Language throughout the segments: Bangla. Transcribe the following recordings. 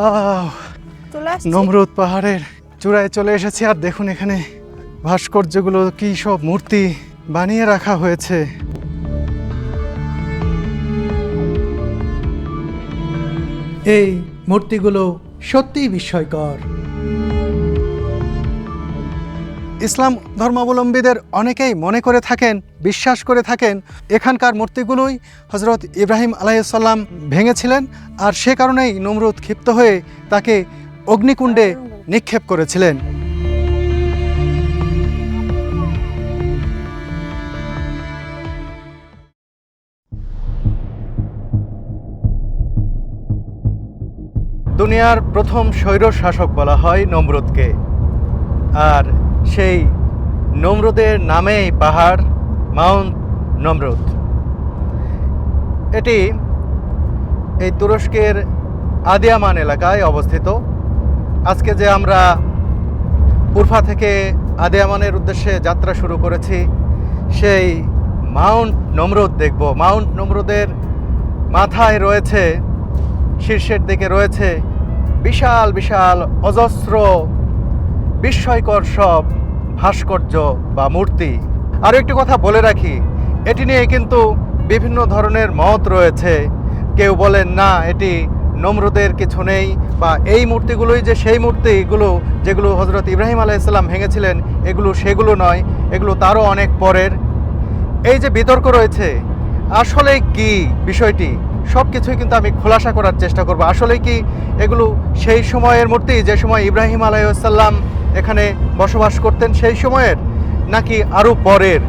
ওয়াও, নমরুদ পাহাড়ের চূড়ায় চলে এসেছি। আর দেখুন এখানে ভাস্কর্যগুলো, কি সব মূর্তি বানিয়ে রাখা হয়েছে। এই মূর্তিগুলো সত্যিই বিস্ময়কর। ইসলাম ধর্মাবলম্বীদের অনেকেই মনে করে থাকেন, বিশ্বাস করে থাকেন এখানকার মূর্তিগুলোই হজরত ইব্রাহিম আলাইহিসসালাম ভেঙেছিলেন, আর সে কারণেই নমরুদ ক্ষিপ্ত হয়ে তাকে অগ্নিকুণ্ডে নিক্ষেপ করেছিলেন। দুনিয়ার প্রথম স্বৈর শাসক বলা হয় নমরুদকে, আর সেই নমরুদের নামেই পাহাড় মাউন্ট নমরুদ। এটি এই তুরস্কের আদিয়ামান এলাকায় অবস্থিত। আজকে যে আমরা উরফা থেকে আদিয়ামানের উদ্দেশ্যে যাত্রা শুরু করেছি, সেই মাউন্ট নমরুদ দেখব। মাউন্ট নমরুদের মাথায় রয়েছে, শীর্ষের দিকে রয়েছে বিশাল বিশাল অজস্র বিস্ময়কর সব ভাস্কর্য বা মূর্তি। আরও একটি কথা বলে রাখি, এটি নিয়ে কিন্তু বিভিন্ন ধরনের মত রয়েছে। কেউ বলেন না, এটি নমরুদের কিছু নেই, বা এই মূর্তিগুলোই যে সেই মূর্তিগুলো যেগুলো হজরত ইব্রাহিম আলাইহিসসালাম ভেঙেছিলেন, এগুলো সেগুলো নয়, এগুলো তারও অনেক পরের। এই যে বিতর্ক রয়েছে, আসলে কি বিষয়টি, সব কিছুই কিন্তু আমি খোলাসা করার চেষ্টা করব। আসলে কি এগুলো সেই সময়ের মূর্তি, যে সময় ইব্রাহিম আলাইহিসসালাম এখানে বসবাস করতেন সেই সময়ের, নাকি আরও পরের?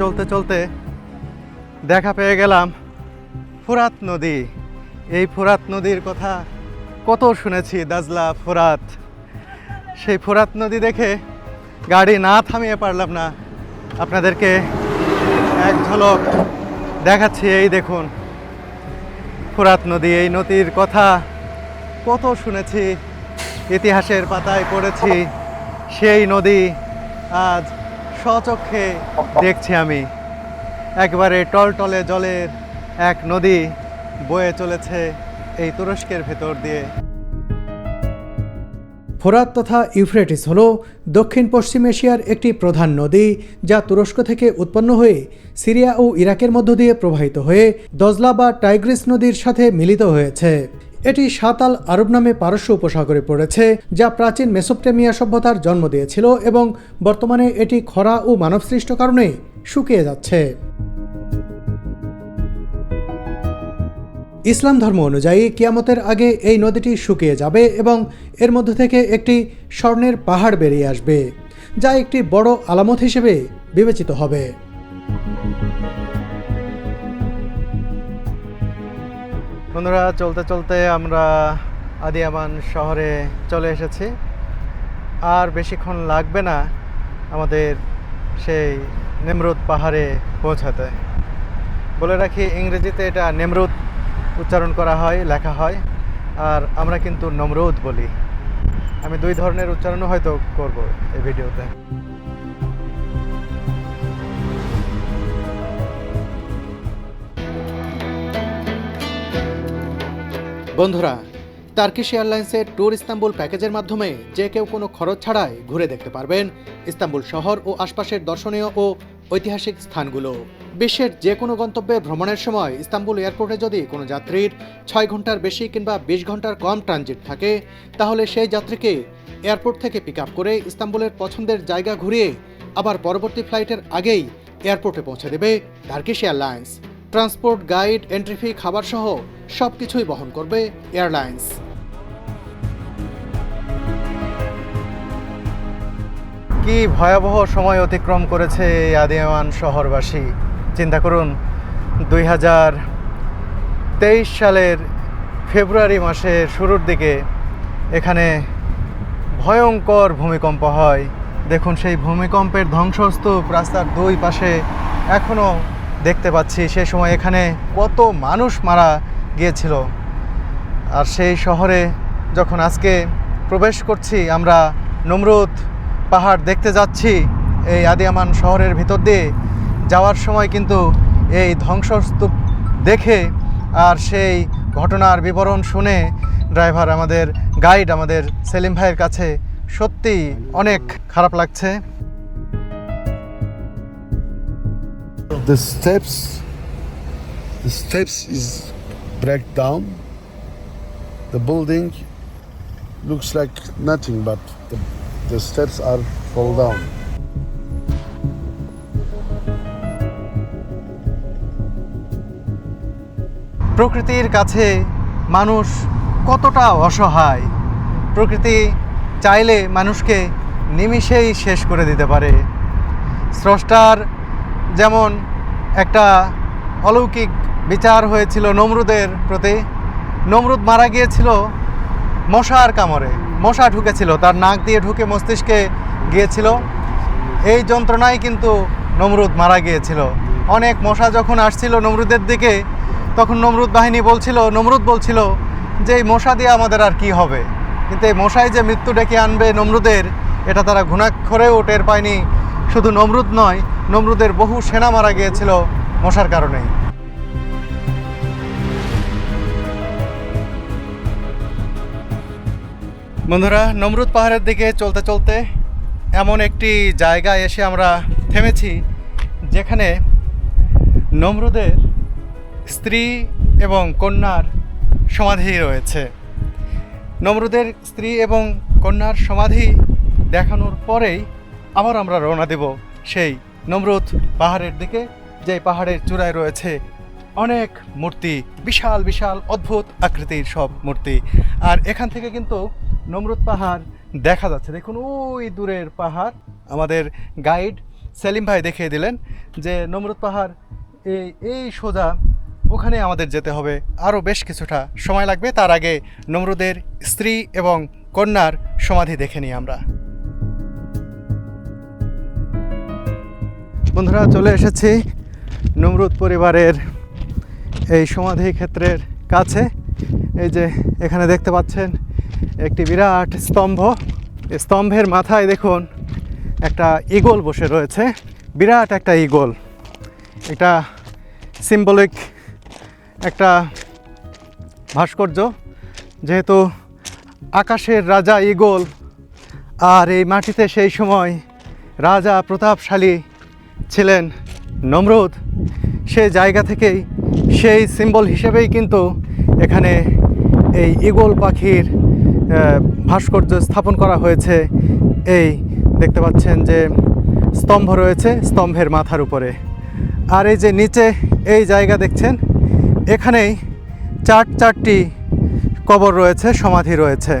চলতে চলতে দেখা পেয়ে গেলাম ফোরাত নদী। এই ফোরাত নদীর কথা কত শুনেছি, দাজলা ফোরাত। সেই ফোরাত নদী দেখে গাড়ি না থামিয়ে পারলাম না, আপনাদেরকে এক ঝলক দেখাচ্ছি। এই দেখুন ফোরাত নদী। এই নদীর কথা কত শুনেছি, ইতিহাসের পাতায় পড়েছি। সেই নদী আজ স্বচক্ষে দেখছি আমি। একবারে টলটলে জলের এক নদী বয়ে চলেছে এই তুরস্কের ভেতর দিয়ে। ফোরাত তথা ইউফ্রেটিস হল দক্ষিণ পশ্চিম এশিয়ার একটি প্রধান নদী, যা তুরস্ক থেকে উৎপন্ন হয়ে সিরিয়া ও ইরাকের মধ্য দিয়ে প্রবাহিত হয়ে দজলা বা টাইগ্রিস নদীর সাথে মিলিত হয়েছে। এটি সাতাল আরব নামে পারস্য উপসাগরে পড়েছে, যা প্রাচীন মেসোপটেমিয়া সভ্যতার জন্ম দিয়েছিল এবং বর্তমানে এটি খরা ও মানবসৃষ্ট কারণে শুকিয়ে যাচ্ছে। ইসলাম ধর্ম অনুযায়ী কিয়ামতের আগে এই নদীটি শুকিয়ে যাবে এবং এর মধ্য থেকে একটি স্বর্ণের পাহাড় বেরিয়ে আসবে, যা একটি বড় আলামত হিসেবে বিবেচিত হবে। বন্ধুরা, চলতে চলতে আমরা আদিয়ামান শহরে চলে এসেছি। আর বেশিক্ষণ লাগবে না আমাদের সেই নেমরুদ পাহাড়ে পৌঁছাতে। বলে রাখি, ইংরেজিতে এটা নেমরুদ উচ্চারণ করা হয়, লেখা হয়, আর আমরা কিন্তু নমরুদ বলি। আমি দুই ধরনের উচ্চারণও হয়তো করব এই ভিডিওতে। বন্ধুরা, টার্কিশ এয়ারলাইন্সের ট্যুর ইস্তাম্বুল প্যাকেজের মাধ্যমে যে কেউ কোনো খরচ ছাড়াই ঘুরে দেখতে পারবেন ইস্তাম্বুল শহর ও আশপাশের দর্শনীয় ও ঐতিহাসিক স্থানগুলো। বিশ্বের যে কোনো গন্তব্যে ভ্রমণের সময় ইস্তাম্বুল এয়ারপোর্টে যদি কোনো যাত্রীর 6 ঘন্টার বেশি কিংবা 20 ঘন্টার কম ট্রানজিট থাকে, তাহলে সেই যাত্রীকে এয়ারপোর্ট থেকে পিক আপ করে ইস্তাম্বুলের পছন্দের জায়গা ঘুরিয়ে আবার পরবর্তী ফ্লাইটের আগেই এয়ারপোর্টে পৌঁছে দেবে Turkish airlines. Transport, guide, entry fee, খাবার সহ সব কিছুই বহন করবে এয়ারলাইন্স। কি ভয়াবহ সময় অতিক্রম করেছে এই আদিয়ামান শহরবাসী। চিন্তা করুন, 2023 সালের ফেব্রুয়ারি মাসের শুরুর দিকে এখানে ভয়ঙ্কর ভূমিকম্প হয়। দেখুন সেই ভূমিকম্পের ধ্বংসস্তূপ রাস্তার দুই পাশে এখনও দেখতে পাচ্ছি। সে সময় এখানে কত মানুষ মারা গিয়েছিল। আর সেই শহরে যখন আজকে প্রবেশ করছি, আমরা নমরুদ পাহাড় দেখতে যাচ্ছি এই আদিয়ামান শহরের ভিতর দিয়ে, যাওয়ার সময় কিন্তু এই ধ্বংসস্তূপ দেখে আর সেই ঘটনার বিবরণ শুনে ড্রাইভার আমাদের গাইড আমাদের সেলিম ভাইয়ের কাছে সত্যিই অনেক খারাপ লাগছে। The steps is break down. The building looks like nothing, but the steps are fall down. প্রকৃতির কাছে মানুষ কতটা অসহায়। প্রকৃতি চাইলে মানুষকে নিমিষেই শেষ করে দিতে পারে। স্রষ্টার যেমন একটা অলৌকিক বিচার হয়েছিল নমরুদের প্রতি। নমরুদ মারা গিয়েছিল মশার কামড়ে, মশা ঢুকেছিল, তার নাক দিয়ে ঢুকে মস্তিষ্কে গিয়েছিল। এই যন্ত্রণায় কিন্তু নমরুদ মারা গিয়েছিল। অনেক মশা যখন আসছিল নমরুদের দিকে, তখন নমরুদ বলছিল যে এই মশা দিয়ে আমাদের আর কি হবে। কিন্তু এই মশাই যে মৃত্যু ডেকে আনবে নমরুদের, এটা তারা ঘুণাক্ষরেও টের পায়নি। শুধু নমরুদ নয়, নমরুদের বহু সেনা মারা গিয়েছিল মশার কারণেই। বন্ধুরা, নমরুদ পাহাড়ের দিকে চলতে চলতে এমন একটি জায়গায় এসে আমরা থেমেছি যেখানে নমরুদের স্ত্রী এবং কন্যার সমাধি রয়েছে। নমরুদের স্ত্রী এবং কন্যার সমাধি দেখানোর পরেই আবার আমরা রওনা দেব সেই নমরুদ পাহাড়ের দিকে, যে পাহাড়ের চূড়ায় রয়েছে অনেক মূর্তি, বিশাল বিশাল অদ্ভুত আকৃতির সব মূর্তি। আর এখান থেকে কিন্তু নমরুদ পাহাড় দেখা যাচ্ছে। দেখুন ওই দূরের পাহাড়। আমাদের গাইড সেলিম ভাই দেখিয়ে দিলেন যে নমরুদ পাহাড় এই সোজা, ওখানে আমাদের যেতে হবে। আরও বেশ কিছুটা সময় লাগবে। তার আগে নমরুদের স্ত্রী এবং কন্যার সমাধি দেখে নিই আমরা। বন্ধুরা, চলে এসেছি নমরুদ পরিবারের এই সমাধি ক্ষেত্রের কাছে। এই যে এখানে দেখতে পাচ্ছেন একটি বিরাট স্তম্ভ। স্তম্ভের মাথায় দেখুন একটা ঈগল বসে রয়েছে, বিরাট একটা ঈগল। এটা সিম্বলিক একটা ভাস্কর্য, যেহেতু আকাশের রাজা ঈগল আর এই মাটিতে সেই সময় রাজা প্রতাপশালী ছিলেন নমরুদ, সেই জায়গা থেকেই সেই সিম্বল হিসেবেই কিন্তু এখানে এই ঈগল পাখির ভাস্কর্য স্থাপন করা হয়েছে। এই দেখতে পাচ্ছেন যে স্তম্ভ রয়েছে স্তম্ভের মাথার উপরে। আর এই যে নিচে এই জায়গা দেখছেন, এখানেই চারটি কবর রয়েছে, সমাধি রয়েছে।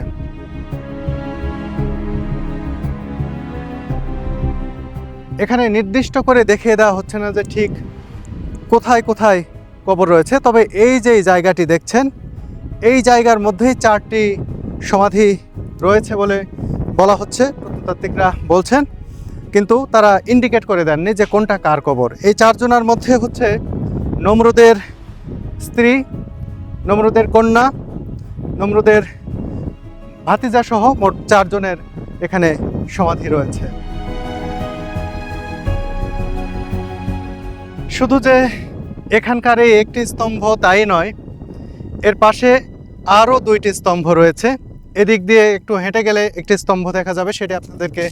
এখানে নির্দিষ্ট করে দেখিয়ে দেওয়া হচ্ছে না যে ঠিক কোথায় কোথায় কবর রয়েছে, তবে এই যে জায়গাটি দেখছেন, এই জায়গার মধ্যেই 4টি সমাধি রয়েছে বলে বলা হচ্ছে, প্রত্নতাত্ত্বিকরা বলছেন, কিন্তু তারা ইন্ডিকেট করে দেননি যে কোনটা কার কবর। এই 4 জনের মধ্যে হচ্ছে নমরুদের স্ত্রী, নমরুদের কন্যা, নমরুদের ভাতিজা সহ মোট 4 জনের এখানে সমাধি রয়েছে। শুধু যে এখানকার এই একটি স্তম্ভ তাই নয়, এর পাশে আরও 2টি স্তম্ভ রয়েছে। এদিক দিয়ে একটু হেঁটে গেলে একটি স্তম্ভ দেখা যাবে, সেটি আপনাদেরকে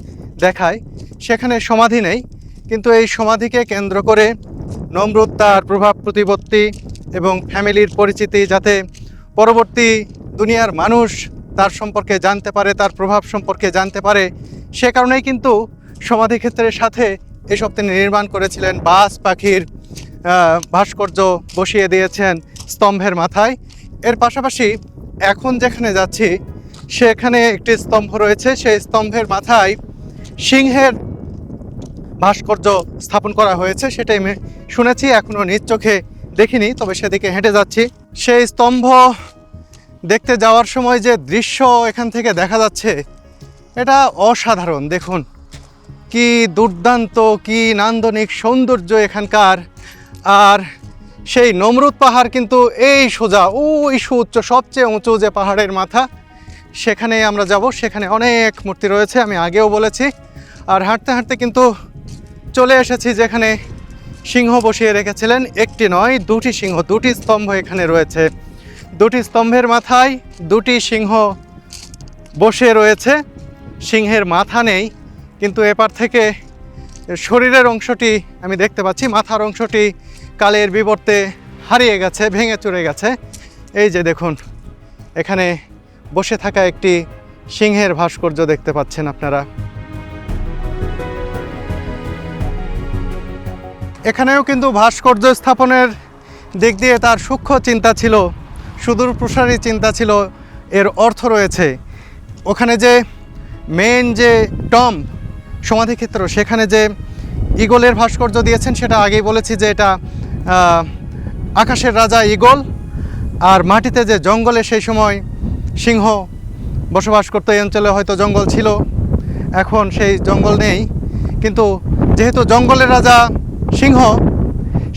দেখায়। সেখানে সমাধি নেই, কিন্তু এই সমাধিকে কেন্দ্র করে নমরুদ তার প্রভাব প্রতিপত্তি এবং ফ্যামিলির পরিচিতি, যাতে পরবর্তী দুনিয়ার মানুষ তার সম্পর্কে জানতে পারে, তার প্রভাব সম্পর্কে জানতে পারে, সে কারণেই কিন্তু সমাধিক্ষেত্রের সাথে এসব তিনি নির্মাণ করেছিলেন। বাজ পাখির ভাস্কর্য বসিয়ে দিয়েছেন স্তম্ভের মাথায়। এর পাশাপাশি এখন যেখানে যাচ্ছি সেখানে একটি স্তম্ভ রয়েছে, সেই স্তম্ভের মাথায় সিংহের ভাস্কর্য স্থাপন করা হয়েছে, সেটাই আমি শুনেছি, এখনও নিজ চোখে দেখিনি, তবে সেদিকে হেঁটে যাচ্ছি। সেই স্তম্ভ দেখতে যাওয়ার সময় যে দৃশ্য এখান থেকে দেখা যাচ্ছে, এটা অসাধারণ। দেখুন কি দুর্দান্ত, কি নান্দনিক সৌন্দর্য এখানকার। আর সেই নমরুদ পাহাড় কিন্তু এই সোজা ওই সুউচ্চ, সবচেয়ে উঁচু যে পাহাড়ের মাথা, সেখানে আমরা যাব। সেখানে অনেক মূর্তি রয়েছে, আমি আগেও বলেছি। আর হাঁটতে হাঁটতে কিন্তু চলে এসেছি যেখানে সিংহ বসিয়ে রেখেছিলেন। একটি নয়, দুটি সিংহ, দুটি স্তম্ভ এখানে রয়েছে। দুটি স্তম্ভের মাথায় দুটি সিংহ বসে রয়েছে। সিংহের মাথা নেই, কিন্তু এপার থেকে শরীরের অংশটি আমি দেখতে পাচ্ছি, মাথার অংশটি কালের বিবর্তে হারিয়ে গেছে, ভেঙে চুরে গেছে। এই যে দেখুন, এখানে বসে থাকা একটি সিংহের ভাস্কর্য দেখতে পাচ্ছেন আপনারা। এখানেও কিন্তু ভাস্কর্য স্থাপনের দিক দিয়ে তার সূক্ষ্ম চিন্তা ছিল, সুদূর প্রসারী চিন্তা ছিল, এর অর্থ রয়েছে। ওখানে যে মেন যে টম্ব সমাধিক্ষেত্র, সেখানে যে ঈগলের ভাস্কর্য দিয়েছেন, সেটা আগেই বলেছি যে এটা আকাশের রাজা ঈগল। আর মাটিতে যে জঙ্গলে সেই সময় সিংহ বসবাস করতো, এই অঞ্চলে হয়তো জঙ্গল ছিল, এখন সেই জঙ্গল নেই, কিন্তু যেহেতু জঙ্গলের রাজা সিংহ,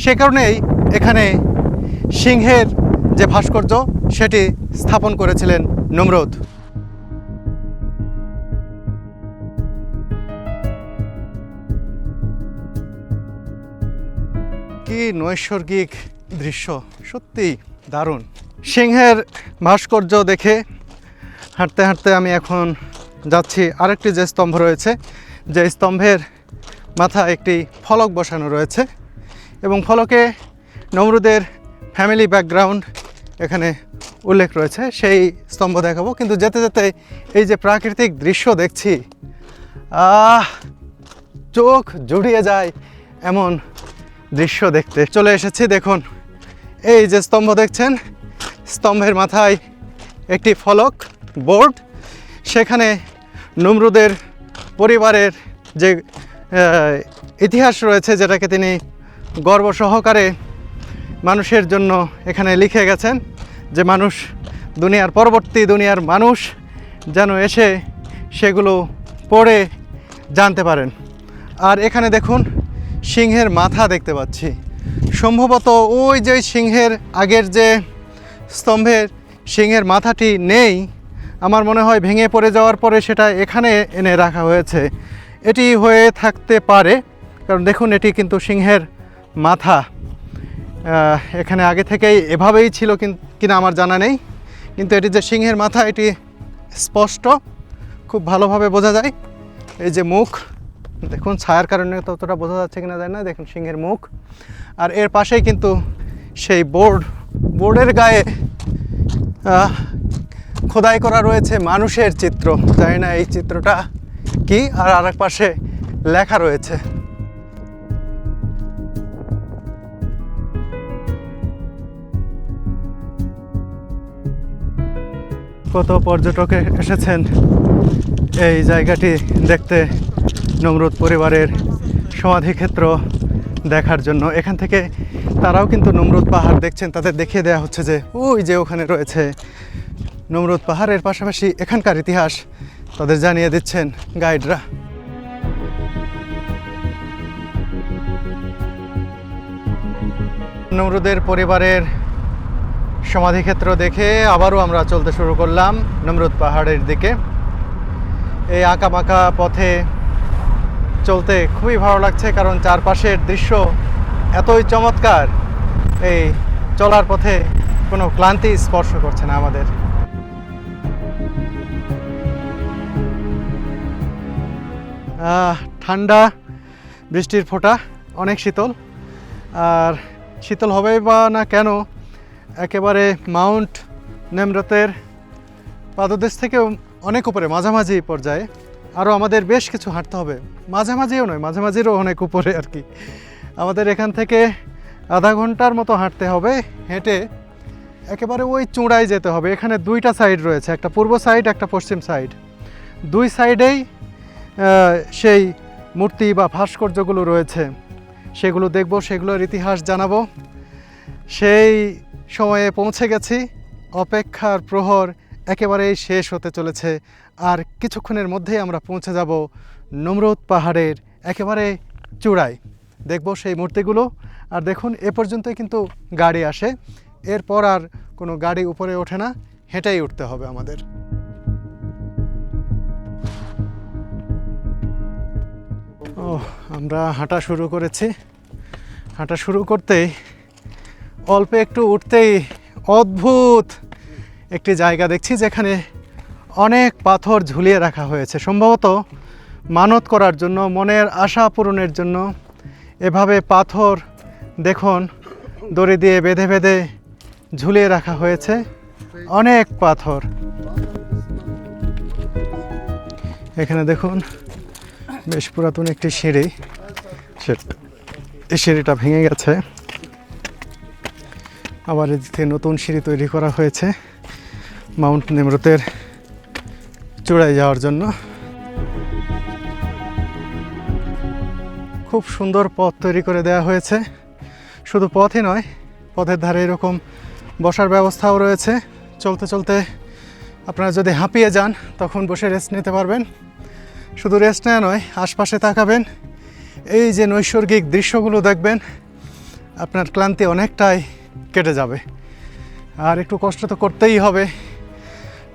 সে কারণেই এখানে সিংহের যে ভাস্কর্য সেটি স্থাপন করেছিলেন নমরুদ। কি নৈসর্গিক দৃশ্য, সত্যি দারুণ। সিংহের ভাস্কর্য দেখে হাঁটতে হাঁটতে আমি এখন যাচ্ছি আরেকটি যে স্তম্ভ রয়েছে, যে স্তম্ভের মাথায় একটি ফলক বসানো রয়েছে এবং ফলকে নমরুদের ফ্যামিলি ব্যাকগ্রাউন্ড এখানে উল্লেখ রয়েছে, সেই স্তম্ভ দেখাবো। কিন্তু যেতে যেতে এই যে প্রাকৃতিক দৃশ্য দেখছি, চোখ জুড়িয়ে যায় এমন দৃশ্য দেখতে চলে এসেছি। দেখুন, এই যে স্তম্ভ দেখছেন, স্তম্ভের মাথায় একটি ফলক বোর্ড, সেখানে নমরুদের পরিবারের যে ইতিহাস রয়েছে, যেটাকে তিনি গর্ব সহকারে মানুষের জন্য এখানে লিখে গেছেন, যে মানুষ, দুনিয়ার পরবর্তী দুনিয়ার মানুষ যেন এসে সেগুলো পড়ে জানতে পারেন। আর এখানে দেখুন, সিংহের মাথা দেখতে পাচ্ছি। সম্ভবত ওই যে সিংহের আগের যে স্তম্ভের সিংহের মাথাটি নেই, আমার মনে হয় ভেঙে পড়ে যাওয়ার পরে সেটা এখানে এনে রাখা হয়েছে। এটি হয়ে থাকতে পারে, কারণ দেখুন এটি কিন্তু সিংহের মাথা। এখানে আগে থেকেই এভাবেই ছিল কিনা আমার জানা নেই, কিন্তু এটি যে সিংহের মাথা এটি স্পষ্ট, খুব ভালোভাবে বোঝা যায়। এই যে মুখ দেখুন, ছায়ার কারণে ততটা বোঝা যাচ্ছে কিনা জানি না, দেখুন সিংহের মুখ। আর এর পাশেই কিন্তু সেই বোর্ডের গায়ে খোদাই করা রয়েছে মানুষের চিত্র, জানি না এই চিত্রটা কি। আর আরেক পাশে লেখা রয়েছে। কত পর্যটক এসেছেন এই জায়গাটি দেখতে, নমরুদ পরিবারের সমাধিক্ষেত্র দেখার জন্য। এখান থেকে তারাও কিন্তু নমরুদ পাহাড় দেখছেন, তাদের দেখিয়ে দেওয়া হচ্ছে যে ওই যে ওখানে রয়েছে নমরুদ পাহাড়ের পাশাপাশি এখানকার ইতিহাস তাদের জানিয়ে দিচ্ছেন গাইডরা। নমরুদের পরিবারের সমাধিক্ষেত্র দেখে আবারও আমরা চলতে শুরু করলাম নমরুদ পাহাড়ের দিকে। এই আঁকাবাঁকা পথে চলতে খুবই ভালো লাগছে, কারণ চারপাশের দৃশ্য এতই চমৎকার, এই চলার পথে কোনো ক্লান্তি স্পর্শ করছে না আমাদের। ঠান্ডা বৃষ্টির ফোঁটা, অনেক শীতল। আর শীতল হবে বা না কেন, একেবারে মাউন্ট নেমরুদের পাদদেশ থেকেও অনেক উপরে, মাঝামাঝি পর্যায়ে। আরও আমাদের বেশ কিছু হাঁটতে হবে, মাঝামাঝিও নয়, মাঝামাঝিরও অনেক উপরে আর কি। আমাদের এখান থেকে আধা ঘন্টার মতো হাঁটতে হবে, হেঁটে একেবারে ওই চূড়ায় যেতে হবে। এখানে দুইটা সাইড রয়েছে, একটা পূর্ব সাইড, একটা পশ্চিম সাইড। দুই সাইডেই সেই মূর্তি বা ভাস্কর্যগুলো রয়েছে, সেগুলো দেখব, সেগুলোর ইতিহাস জানাবো। সেই সময়ে পৌঁছে গেছি, অপেক্ষার প্রহর একেবারেই শেষ হতে চলেছে। আর কিছুক্ষণের মধ্যেই আমরা পৌঁছে যাব নমরুদ পাহাড়ের একেবারে চূড়ায়, দেখব সেই মূর্তিগুলো। আর দেখুন, এ পর্যন্তই কিন্তু গাড়ি আসে, এরপর আর কোনো গাড়ি উপরে ওঠে না, হেঁটেই উঠতে হবে আমাদের। আমরা হাঁটা শুরু করেছি। হাঁটা শুরু করতেই অল্প একটু উঠতেই অদ্ভুত একটি জায়গা দেখছি, যেখানে অনেক পাথর ঝুলিয়ে রাখা হয়েছে, সম্ভবত মানত করার জন্য, মনের আশা পূরণের জন্য। এভাবে পাথর দেখুন দড়ি দিয়ে বেঁধে বেঁধে ঝুলিয়ে রাখা হয়েছে, অনেক পাথর। এখানে দেখুন বেশ পুরাতন একটি সিঁড়ি, এই সিঁড়িটা ভেঙে গেছে, আবার এদিকে নতুন সিঁড়ি তৈরি করা হয়েছে মাউন্ট নেমরুতের চূড়ায় যাওয়ার জন্য। খুব সুন্দর পথ তৈরি করে দেওয়া হয়েছে, শুধু পথই নয়, পথের ধারে এরকম বসার ব্যবস্থাও রয়েছে। চলতে চলতে আপনারা যদি হাঁপিয়ে যান তখন বসে রেস্ট নিতে পারবেন। শুধু রেস্ট নেওয়া নয়, আশপাশে তাকাবেন, এই যে নৈসর্গিক দৃশ্যগুলো দেখবেন, আপনার ক্লান্তি অনেকটাই কেটে যাবে। আর একটু কষ্ট তো করতেই হবে,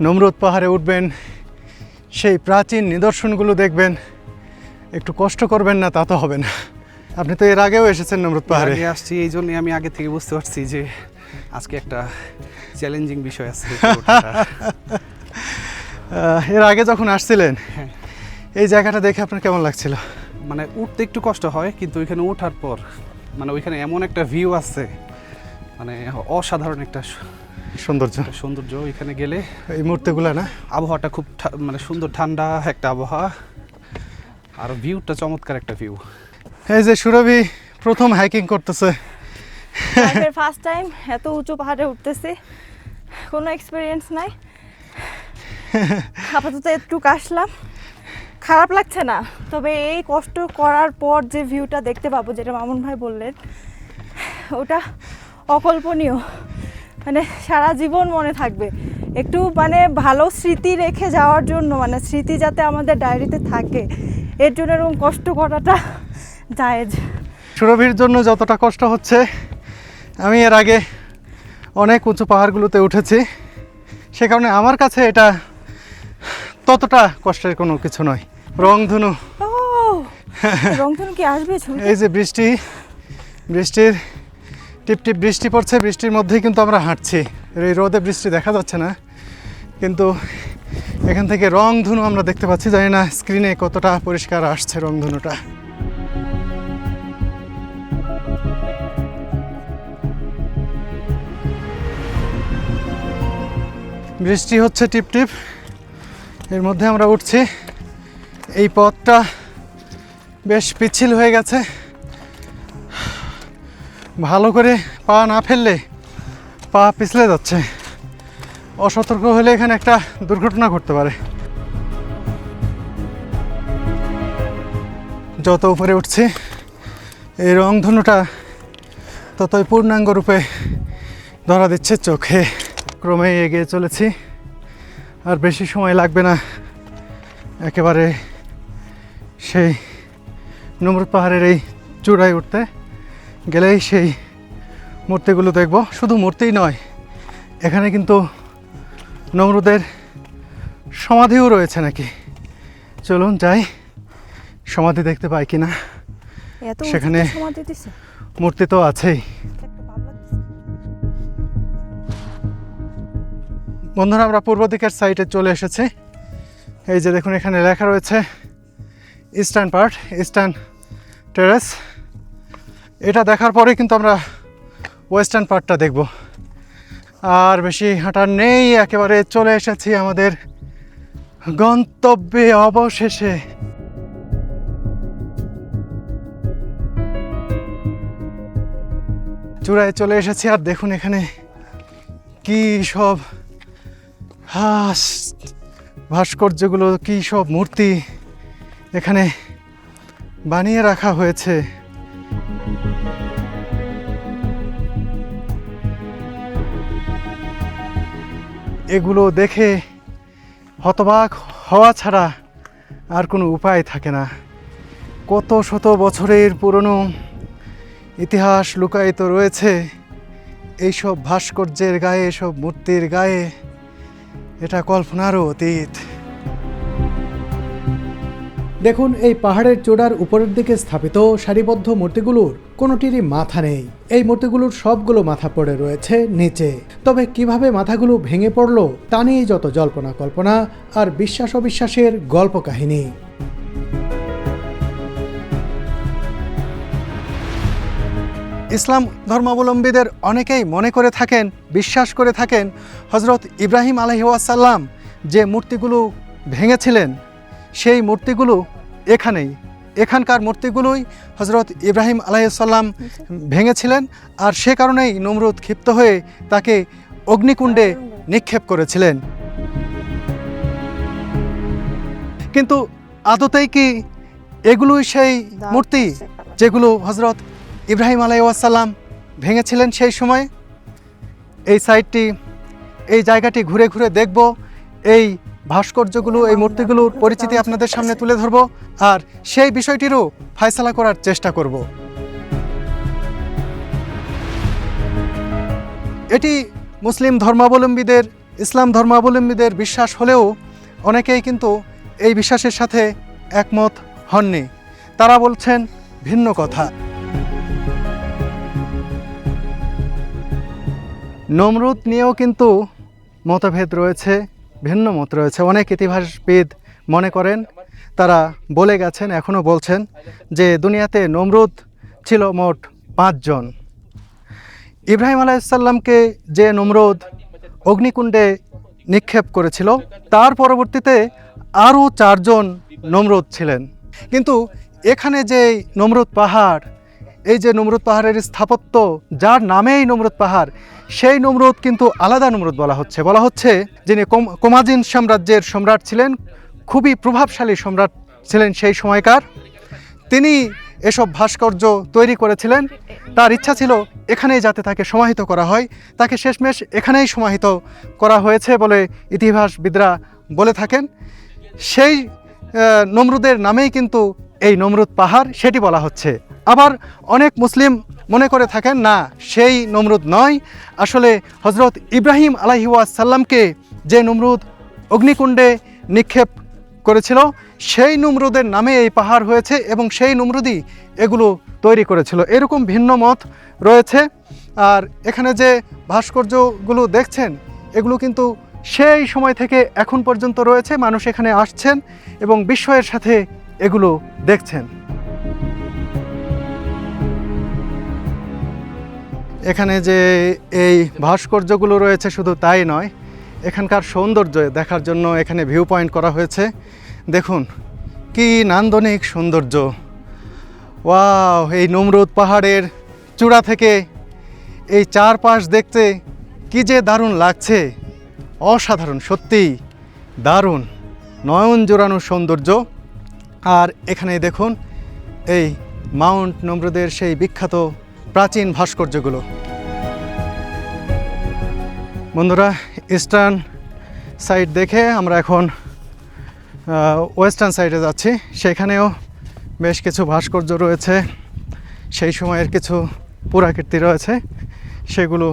নমরুদ পাহাড়ে উঠবেন, সেই প্রাচীন নিদর্শনগুলো দেখবেন, একটু কষ্ট করবেন না তা তো হবে না। আপনি তো এর আগেও এসেছেন নমরুদ পাহাড়ে। আগে আসছি, এই জন্যই আমি আগে থেকে বুঝতে পারছি যে আজকে একটা চ্যালেঞ্জিং বিষয় আছে। এর আগে যখন আসছিলেন হ্যাঁ। এই জায়গাটা দেখে আপনার কেমন লাগছিল? মানে উঠতে একটু কষ্ট হয়, কিন্তু ওইখানে ওঠার পর মানে ওইখানে এমন একটা ভিউ আছে, মানে অসাধারণ একটা সৌন্দর্য। ওইখানে গেলে এই মূর্তিগুলো না, আবহাওয়াটা খুব মানে সুন্দর, ঠান্ডা একটা আবহাওয়া, আর ভিউটা চমৎকার একটা ভিউ। এই যে সুরভি প্রথম হাইকিং করতেছে। ফার্স্ট টাইম এত উঁচু পাহাড়ে উঠতেছি, কোনো এক্সপিরিয়েন্স নাই, আপাতত একটু আসলাম, খারাপ লাগছে না। তবে এই কষ্ট করার পর যে ভিউটা দেখতে পাবো, যেটা মামুন ভাই বললেন, ওটা অকল্পনীয়, মানে সারা জীবন মনে থাকবে। একটু মানে ভালো স্মৃতি রেখে যাওয়ার জন্য, মানে স্মৃতি যাতে আমাদের ডায়েরিতে থাকে, এর জন্য এরকম কষ্ট করাটা জায়েজ। সুরভির জন্য যতটা কষ্ট হচ্ছে, আমি এর আগে অনেক উঁচু পাহাড়গুলোতে উঠেছি, সে কারণে আমার কাছে এটা ততটা কষ্টের কোনো কিছু নয়। রংধনু, ও রংধনু কি আসবে? এই যে বৃষ্টির টিপ টিপ বৃষ্টি পড়ছে, বৃষ্টির মধ্যেই কিন্তু আমরা হাঁটছি। এই রোদে বৃষ্টি দেখা যাচ্ছে না, কিন্তু এখান থেকে রংধনু আমরা দেখতে পাচ্ছি। জানি না স্ক্রিনে কতটা পরিষ্কার আসছে রংধনুটা। বৃষ্টি হচ্ছে টিপ টিপ, এর মধ্যে আমরা উঠছি। এই পথটা বেশ পিচ্ছিল হয়ে গেছে, ভালো করে পা না ফেললে পা পিছলে যাচ্ছে। অসতর্ক হলে এখানে একটা দুর্ঘটনা ঘটতে পারে। যত উপরে উঠছি, এই রংধনুটা ততই পূর্ণাঙ্গ রূপে ধরা দিচ্ছে চোখে। ক্রমে এগিয়ে চলেছি, আর বেশি সময় লাগবে না একেবারে সেই নমরুদ পাহাড়ের এই চূড়ায় উঠতে। গেলেই সেই মূর্তিগুলো দেখব। শুধু মূর্তিই নয়, এখানে কিন্তু নমরুদের সমাধিও রয়েছে নাকি। চলুন যাই, সমাধি দেখতে পাই কিনা। সেখানে মূর্তি তো আছেই। বন্ধুরা, আমরা পূর্ব দিকের সাইডে চলে এসেছি। এই যে দেখুন, এখানে লেখা রয়েছে ইস্টার্ন টেরেস। এটা দেখার পরে কিন্তু আমরা ওয়েস্টার্ন পার্টটা দেখব। আর বেশি হাঁটার নেই, একেবারে চলে এসেছি আমাদের গন্তব্যে অবশেষে। চূড়ায় চলে এসেছি, আর দেখুন এখানে কি সব ভাস্কর্যগুলো, কি সব মূর্তি এখানে বানিয়ে রাখা হয়েছে। এগুলো দেখে হতবাক হওয়া ছাড়া আর কোনো উপায় থাকে না। কত শত বছরের পুরনো ইতিহাস লুকায়িত রয়েছে এইসব ভাস্কর্যের গায়ে, এসব মূর্তির গায়ে। এটা কল্পনারও অতীত। দেখুন, এই পাহাড়ের চূড়ার উপরের দিকে স্থাপিত সারিবদ্ধ মূর্তিগুলোর কোনোটিরই মাথা নেই। এই মূর্তিগুলোর সবগুলো মাথা পড়ে রয়েছে নিচে। তবে কিভাবে মাথাগুলো ভেঙে পড়লো তা নিয়ে যত জল্পনা কল্পনা আর বিশ্বাস অবিশ্বাসের গল্প কাহিনী। ইসলাম ধর্মাবলম্বীদের অনেকেই মনে করে থাকেন, বিশ্বাস করে থাকেন, হজরত ইব্রাহিম আলাইহিস সালাম যে মূর্তিগুলো ভেঙেছিলেন সেই মূর্তিগুলো এখানকার মূর্তিগুলোই হজরত ইব্রাহিম আলাইহিস সালাম ভেঙেছিলেন। আর সে কারণেই নমরুদ ক্ষিপ্ত হয়ে তাকে অগ্নিকুণ্ডে নিক্ষেপ করেছিলেন। কিন্তু আদতেই কি এগুলোই সেই মূর্তি যেগুলো হজরত ইব্রাহিম আলাইহিস সালাম ভেঙেছিলেন সেই সময়? এই জায়গাটি ঘুরে ঘুরে দেখব, এই ভাস্কর্যগুলো, এই মূর্তিগুলোর পরিচিতি আপনাদের সামনে তুলে ধরব আর সেই বিষয়টিরও ফয়সালা করার চেষ্টা করব। এটি মুসলিম ধর্মাবলম্বীদের, ইসলাম ধর্মাবলম্বীদের বিশ্বাস হলেও অনেকেই কিন্তু এই বিশ্বাসের সাথে একমত হননি। তারা বলছেন ভিন্ন কথা। নমরুদ নিয়েও কিন্তু মতভেদ রয়েছে, ভিন্ন মত রয়েছে। অনেক ইতিহাসবিদ মনে করেন, তারা বলে গেছেন, এখনও বলছেন যে দুনিয়াতে নমরুদ ছিল মোট 5 জন। ইব্রাহিম আলাইহিস সালামকে যে নমরুদ অগ্নিকুণ্ডে নিক্ষেপ করেছিল তার পরবর্তীতে আরও 4 জন নমরুদ ছিলেন। কিন্তু এখানে যে নমরুদ পাহাড়, এই যে নমরুদ পাহাড়ের স্থাপত্য, যার নামেই নমরুদ পাহাড়, সেই নমরুদ কিন্তু আলাদা নমরুদ বলা হচ্ছে যিনি কোমাজিন সাম্রাজ্যের সম্রাট ছিলেন, খুবই প্রভাবশালী সম্রাট ছিলেন সেই সময়কার। তিনি এসব ভাস্কর্য তৈরি করেছিলেন। তার ইচ্ছা ছিল এখানেই যাতে তাকে সমাহিত করা হয়, তাকে শেষমেশ এখানেই সমাহিত করা হয়েছে বলে ইতিহাসবিদরা বলে থাকেন। সেই নমরুদের নামেই কিন্তু এই নমরুদ পাহাড়, সেটি বলা হচ্ছে। আবার অনেক মুসলিম মনে করে থাকেন, না, সেই নমরুদ নয়, আসলে হজরত ইব্রাহিম আলাইহিস সালামকে যে নমরুদ অগ্নিকুণ্ডে নিক্ষেপ করেছিল সেই নমরুদের নামে এই পাহাড় হয়েছে এবং সেই নমরুদই এগুলো তৈরি করেছিল। এরকম ভিন্ন মত রয়েছে। আর এখানে যে ভাস্কর্যগুলো দেখছেন এগুলো কিন্তু সেই সময় থেকে এখন পর্যন্ত রয়েছে। মানুষ এখানে আসছেন এবং বিস্ময়ের সাথে এগুলো দেখছেন। এখানে যে এই ভাস্কর্যগুলো রয়েছে শুধু তাই নয়, এখানকার সৌন্দর্য দেখার জন্য এখানে ভিউ পয়েন্ট করা হয়েছে। দেখুন কি নান্দনিক সৌন্দর্য! ওয়াও! এই নমরুদ পাহাড়ের চূড়া থেকে এই চারপাশ দেখতে কি যে দারুণ লাগছে, অসাধারণ, সত্যিই দারুণ, নয়ন জোড়ানো সৌন্দর্য। আর এখানে দেখুন এই মাউন্ট নমরুদের সেই বিখ্যাত প্রাচীন ভাস্কর্যগুলো। বন্ধুরা, ইস্টার্ন সাইড দেখে আমরা এখন ওয়েস্টার্ন সাইডে যাচ্ছি। সেখানেও বেশ কিছু ভাস্কর্য রয়েছে, সেই সময়ের কিছু পুরাকীর্তি রয়েছে, সেগুলো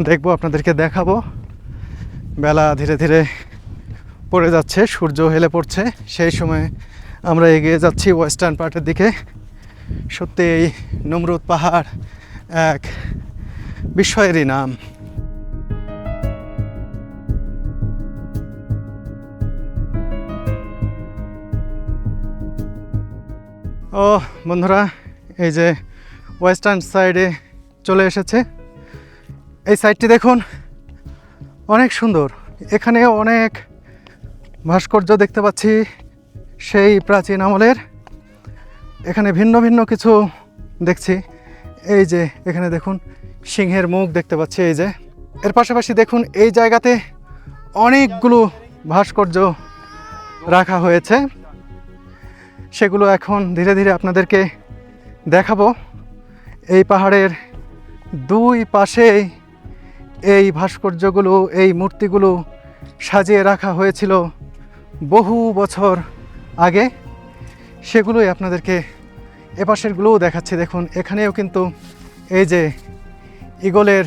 দেখব, আপনাদেরকে দেখাবো। বেলা ধীরে ধীরে পড়ে যাচ্ছে, সূর্য হেলে পড়ছে, সেই সময় আমরা এগিয়ে যাচ্ছি ওয়েস্টার্ন পার্টের দিকে। সত্যি এই নমরুদ পাহাড় এক বিস্ময়েরই নাম। ও বন্ধুরা, এই যে ওয়েস্টার্ন সাইডে চলে এসেছে। এই সাইডটি দেখুন, অনেক সুন্দর। এখানে অনেক ভাস্কর্য দেখতে পাচ্ছি সেই প্রাচীন আমলের। এখানে ভিন্ন ভিন্ন কিছু দেখছি। এই যে এখানে দেখুন সিংহের মুখ দেখতে পাচ্ছি। এই যে এর পাশাপাশি দেখুন এই জায়গাতে অনেকগুলো ভাস্কর্য রাখা হয়েছে, সেগুলো এখন ধীরে ধীরে আপনাদেরকে দেখাবো। এই পাহাড়ের দুই পাশে এই ভাস্কর্যগুলো, এই মূর্তিগুলো সাজিয়ে রাখা হয়েছিল বহু বছর আগে, সেগুলোই আপনাদেরকে এপাশেরগুলোও দেখাচ্ছি। দেখুন এখানেও কিন্তু এই যে ঈগলের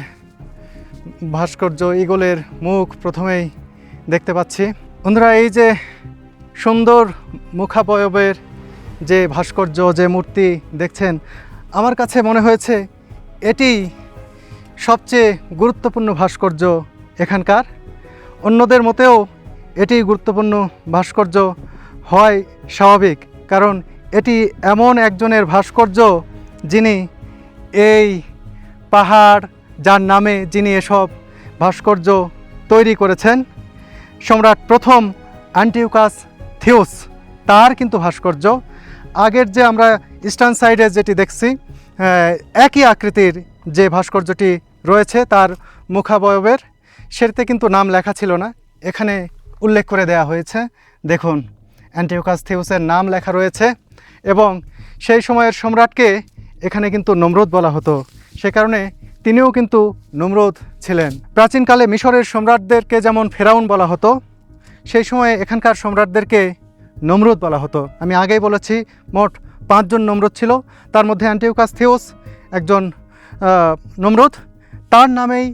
ভাস্কর্য, ঈগলের মুখ প্রথমেই দেখতে পাচ্ছি। বন্ধুরা, এই যে সুন্দর মুখাবয়বের যে ভাস্কর্য, যে মূর্তি দেখছেন, আমার কাছে মনে হয়েছে এটি সবচেয়ে গুরুত্বপূর্ণ ভাস্কর্য এখানকার। অন্যদের মতেও এটি গুরুত্বপূর্ণ ভাস্কর্য হয় স্বাভাবিক, কারণ এটি এমন একজনের ভাস্কর্য যিনি এই পাহাড়, যার নামে যিনি এসব ভাস্কর্য তৈরি করেছেন, সম্রাট প্রথম অ্যান্টিওকাস থিওস, তার কিন্তু ভাস্কর্য। আগের যে আমরা ইস্টার্ন সাইডে যেটি দেখছি, একই আকৃতির যে ভাস্কর্যটি রয়েছে তার মুখাবয়বের, সেটিতে কিন্তু নাম লেখা ছিল না, এখানে উল্লেখ করে দেয়া হয়েছে। দেখুন, অ্যান্টিওকাস থিওসের নাম লেখা রয়েছে এবং সেই সময়ের সম্রাটকে এখানে কিন্তু নমরুদ বলা হতো, সে কারণে তিনিও কিন্তু নমরুদ ছিলেন। প্রাচীনকালে মিশরের সম্রাটদেরকে যেমন ফেরাউন বলা হতো, সেই সময়ে এখানকার সম্রাটদেরকে নমরুদ বলা হতো। আমি আগেই বলেছি মোট 5 জন নমরুদ ছিল, তার মধ্যে অ্যান্টিওকাস থিওস একজন নমরুদ। তার নামেই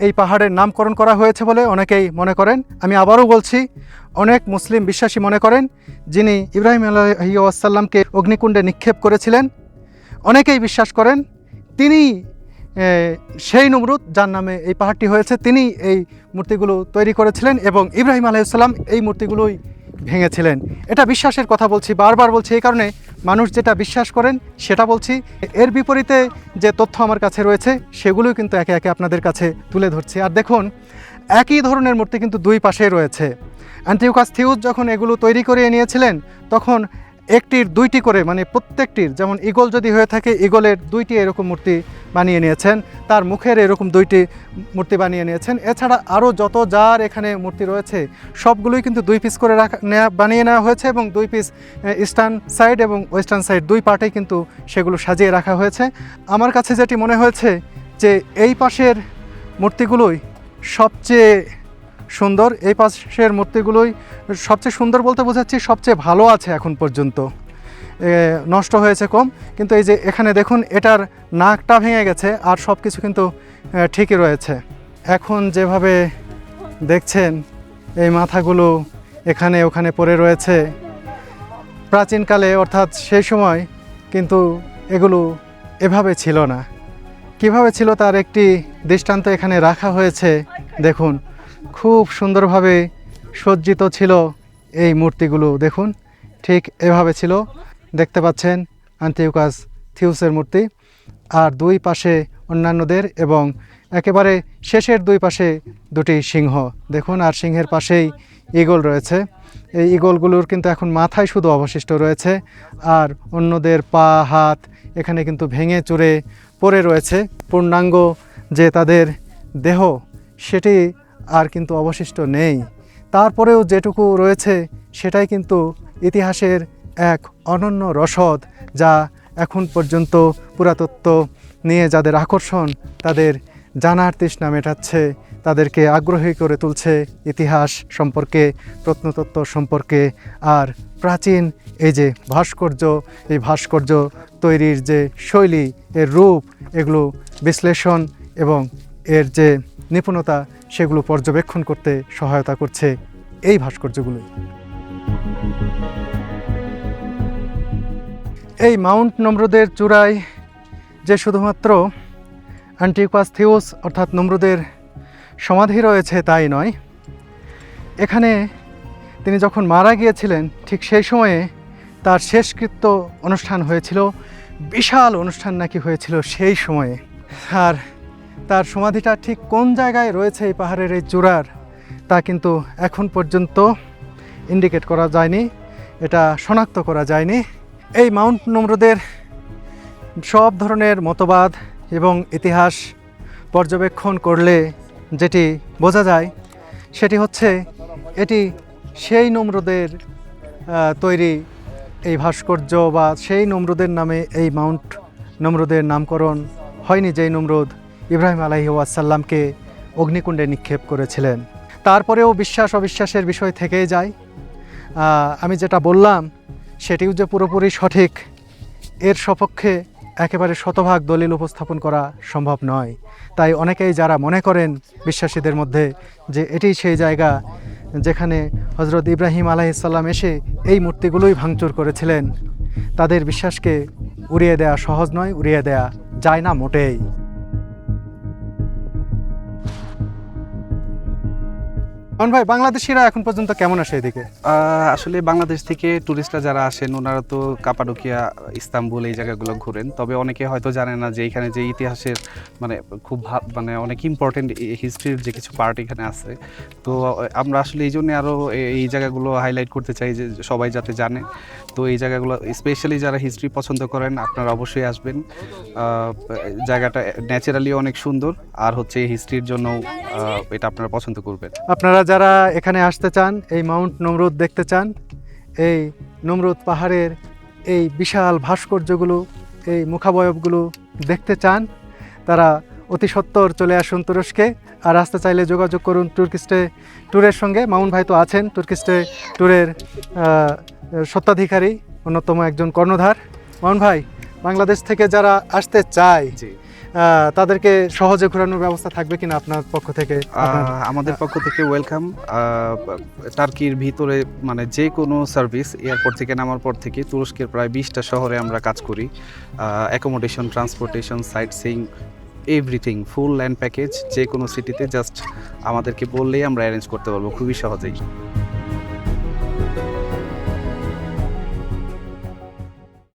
এই পাহাড়ের নামকরণ করা হয়েছে বলে অনেকেই মনে করেন। আমি আবারও বলছি, অনেক মুসলিম বিশ্বাসী মনে করেন যিনি ইব্রাহিম আলাইহিস সালামকে অগ্নিকুণ্ডে নিক্ষেপ করেছিলেন, অনেকেই বিশ্বাস করেন তিনি সেই নমরুদ যার নামে এই পাহাড়টি হয়েছে, তিনি এই মূর্তিগুলো তৈরি করেছিলেন এবং ইব্রাহিম আলাইহিস সালাম এই মূর্তিগুলোই ভেঙেছিলেন। এটা বিশ্বাসের কথা বলছি, বারবার বলছি, এই কারণে মানুষ যেটা বিশ্বাস করেন সেটা বলছি। এর বিপরীতে যে তথ্য আমার কাছে রয়েছে সেগুলোই কিন্তু একে একে আপনাদের কাছে তুলে ধরছি। আর দেখুন, একই ধরনের মূর্তি কিন্তু দুই পাশেই রয়েছে। অ্যান্টিওকাস থিওস যখন এগুলো তৈরি করে নিয়েছিলেন, তখন একটির 2টি করে, মানে প্রত্যেকটির, যেমন ঈগল যদি হয়ে থাকে ঈগলের 2টি এরকম মূর্তি বানিয়ে নিয়েছেন, তার মুখের এরকম 2টি মূর্তি বানিয়ে নিয়েছেন। এছাড়া আরও যত যার এখানে মূর্তি রয়েছে সবগুলোই কিন্তু 2 পিস করে বানিয়ে নেওয়া হয়েছে এবং 2 পিস ইস্টার্ন সাইড এবং ওয়েস্টার্ন সাইড 2 পার্টেই কিন্তু সেগুলো সাজিয়ে রাখা হয়েছে। আমার কাছে যেটি মনে হয়েছে যে এই পাশের মূর্তিগুলোই সবচেয়ে সুন্দর, এই পাশের মূর্তিগুলোই সবচেয়ে সুন্দর বলতে বোঝাচ্ছি সবচেয়ে ভালো আছে এখন পর্যন্ত, নষ্ট হয়েছে কম। কিন্তু এই যে এখানে দেখুন, এটার নাকটা ভেঙে গেছে আর সব কিছু কিন্তু ঠিকই রয়েছে। এখন যেভাবে দেখছেন এই মাথাগুলো এখানে ওখানে পড়ে রয়েছে, প্রাচীনকালে অর্থাৎ সেই সময় কিন্তু এগুলো এভাবে ছিল না। কিভাবে ছিল তার একটি দৃষ্টান্ত এখানে রাখা হয়েছে। দেখুন, খুব সুন্দরভাবে সজ্জিত ছিল এই মূর্তিগুলো। দেখুন, ঠিক এভাবে ছিল, দেখতে পাচ্ছেন অ্যান্টিওকাস থিওসের মূর্তি, আর 2 পাশে অন্যান্যদের এবং একেবারে শেষের 2 পাশে 2টি সিংহ দেখুন, আর সিংহের পাশেই ঈগল রয়েছে। এই ঈগলগুলোর কিন্তু এখন মাথায় শুধু অবশিষ্ট রয়েছে, আর অন্যদের পা, হাত এখানে কিন্তু ভেঙে চুরে পড়ে রয়েছে। পূর্ণাঙ্গ যে তাদের দেহ সেটি আর কিন্তু অবশিষ্ট নেই। তারপরেও যেটুকু রয়েছে সেটাই কিন্তু ইতিহাসের এক অনন্য রসদ, যা এখন পর্যন্ত পুরাতত্ত্ব নিয়ে যাদের আকর্ষণ, তাদের জানার তৃষ্ণা মেটাচ্ছে, তাদেরকে আগ্রহী করে তুলছে ইতিহাস সম্পর্কে, প্রত্নতত্ত্ব সম্পর্কে। আর প্রাচীন এই যে ভাস্কর্য, এই ভাস্কর্য তৈরির যে শৈলী, এর রূপ, এগুলো বিশ্লেষণ এবং এর যে নিপুণতা, সেগুলো পর্যবেক্ষণ করতে সহায়তা করছে এই ভাস্কর্যগুলো। এই মাউন্ট নমরুদের চূড়ায় যে শুধুমাত্র অ্যান্টিওকাস থিওস অর্থাৎ নমরুদের সমাধি রয়েছে তাই নয়, এখানে তিনি যখন মারা গিয়েছিলেন ঠিক সেই সময়ে তার শেষকৃত্য অনুষ্ঠান হয়েছিল। বিশাল অনুষ্ঠান নাকি হয়েছিল সেই সময়ে। আর তার সমাধিটা ঠিক কোন জায়গায় রয়েছে এই পাহাড়ের এই চূড়ার, তা কিন্তু এখন পর্যন্ত ইন্ডিকেট করা যায়নি, এটা শনাক্ত করা যায়নি। এই মাউন্ট নমরুদের সব ধরনের মতবাদ এবং ইতিহাস পর্যবেক্ষণ করলে যেটি বোঝা যায় সেটি হচ্ছে এটি সেই নমরুদের তৈরি এই ভাস্কর্য, বা সেই নমরুদের নামে এই মাউন্ট নমরুদের নামকরণ হয়নি যেই নমরুদ ইব্রাহিম আলাইহিস সালামকে অগ্নিকুণ্ডে নিক্ষেপ করেছিলেন। তারপরেও বিশ্বাস অবিশ্বাসের বিষয় থেকেই যায়। আমি যেটা বললাম সেটিও যে পুরোপুরি সঠিক, এর সপক্ষে একেবারে শতভাগ দলিল উপস্থাপন করা সম্ভব নয়। তাই অনেকেই যারা মনে করেন বিশ্বাসীদের মধ্যে যে এটি সেই জায়গা যেখানে হজরত ইব্রাহিম আলাইহিসসালাম এসে এই মূর্তিগুলোই ভাঙচুর করেছিলেন। তাদের বিশ্বাসকে উড়িয়ে দেয়া সহজ নয়, উড়িয়ে দেয়া যায় না মোটেই। মামুন ভাই, বাংলাদেশিরা এখন পর্যন্ত কেমন আসে এদিকে? আসলে বাংলাদেশ থেকে ট্যুরিস্টরা যারা আসেন ওনারা তো কাপাডোকিয়া, ইস্তাম্বুল এই জায়গাগুলো ঘোরেন, তবে অনেকে হয়তো জানে না যে এখানে যে ইতিহাসের মানে খুব মানে অনেক ইম্পর্টেন্ট হিস্ট্রির যে কিছু পার্ট এখানে আছে। তো আমরা আসলে এই জন্য আরও এই জায়গাগুলো হাইলাইট করতে চাই যে সবাই যাতে জানে। তো এই জায়গাগুলো স্পেশালি যারা হিস্ট্রি পছন্দ করেন আপনারা অবশ্যই আসবেন। জায়গাটা ন্যাচারালি অনেক সুন্দর, আর হচ্ছে হিস্ট্রির জন্য এটা আপনারা পছন্দ করবেন। আপনারা যারা এখানে আসতে চান, এই মাউন্ট নমরুদ দেখতে চান, এই নমরুদ পাহাড়ের এই বিশাল ভাস্কর্যগুলো, এই মুখাবয়বগুলো দেখতে চান, তারা অতি সত্বর চলে আসুন তুরস্কে। আর আসতে চাইলে যোগাযোগ করুন তুর্কিস্টে ট্যুরের সঙ্গে। মামুন ভাই তো আছেন তুর্কিস্টে ট্যুরের স্বত্বাধিকারী, অন্যতম একজন কর্ণধার। মামুন ভাই, বাংলাদেশ থেকে যারা আসতে চায় জি, তাদেরকে সহজে ঘোরানোর ব্যবস্থা থাকবে কিনা আপনার পক্ষ থেকে? আমাদের পক্ষ থেকে ওয়েলকাম। টার্কির ভিতরে মানে যে কোনো সার্ভিস, এয়ারপোর্ট থেকে নামার পর থেকে তুরস্কের প্রায় 20টা শহরে আমরা কাজ করি। Accommodation, transportation, site seeing, everything ফুল ল্যান্ড প্যাকেজ। যে কোনো সিটিতে জাস্ট আমাদেরকে বললেই আমরা অ্যারেঞ্জ করতে পারবো খুবই সহজেই।